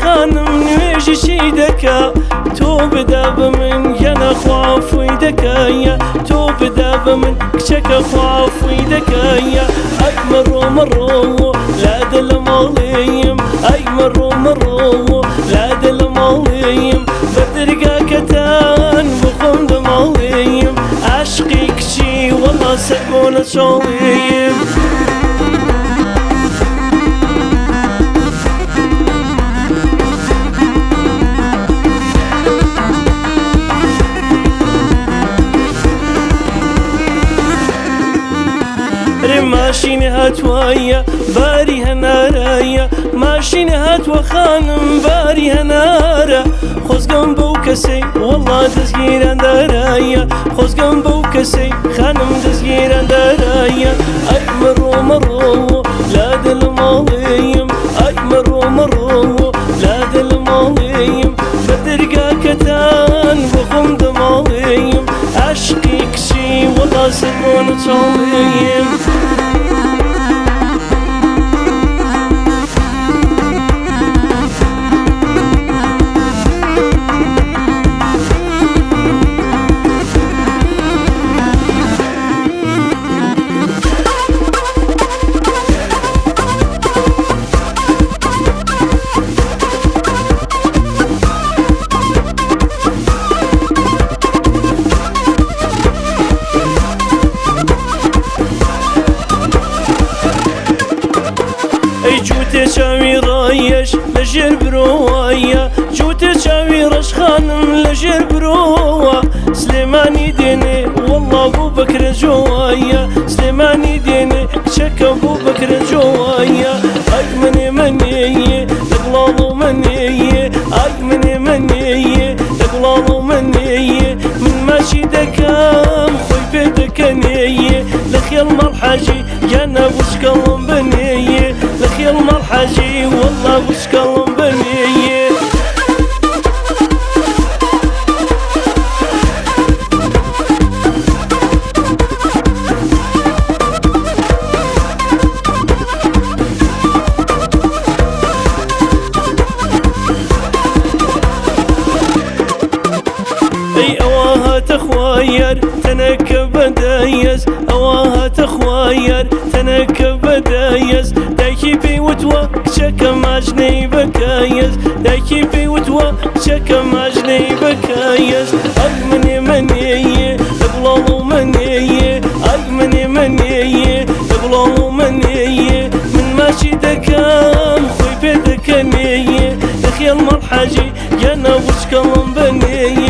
خانم نوێژی چی دەکا تۆ بدا بە من یەنە خوافوی دەکایە تۆ بدا بە من کچەکە خوافوی دەکایە ئەی مەڕۆ مەڕۆ لادە لە ماڵێیم ئەی مەڕۆ مەڕۆ لادە لە ماڵێیم بە دەرگاکەتان بۆ خۆم دەماڵێیم عاشقی کچی وەڵا سەربۆنە چاڵێیم ماشینە هاتوایە باری هەنارایە ماشینە هاتووە خانم باری هەنارە خۆزگەم بەو کەسەی وەڵا دەستگیراندارایە خۆزگەم بەو کەسەی خانم دەستگیراندارایە ئەی مەڕۆ مەڕۆ لادە لە ماڵێیم ئەی مەڕۆ مەڕۆ لادە لە ماڵێیم بە دەرگاکەتان بۆ خۆم دەماڵێیم عاشقی کچی وەڵا سەربۆنە چاڵێیم جوتێ چاوی ڕایەش لە ژێر برۆوایە جوتێ چاوی ڕەش خانم لە ژێر برۆوە سلێمانی دێنێ وەڵا بوو بەکرە جۆوایە سلێمانی دێنێ کچەکە بوو بەکرە جۆوایە ئەی منێ منێیە لە گوڵاڵ و منێیە ئەی منێ منێیە لە گوڵاڵ و منێیە من ماچی دەکەم خۆی پێ دەکەنێیە لە خێڵ مەڵحاجی یانە وشکەڵم بنێیە لە خێڵ مەڵحاجی وەڵا وشکەڵم بنێیە هاتە خوایەر تەنەکە بەدایەز ئەوە هاتە خوایەر تەنەکە بەدایەز دایکی پێی وتوە کچەکە ماژنەی بەکایەز دایکی پێی وتوە کچەکە ماژنەی بەکایەز ئەی منێ منێیە لە گوڵاڵ و منێیە ئەی منێ منێیە لە گوڵاڵ و منێیە من ماچی دەکەم خۆی پێ دەکەنێیە لە خێڵ مەڵحاجی یانە وشکەڵم بنێیە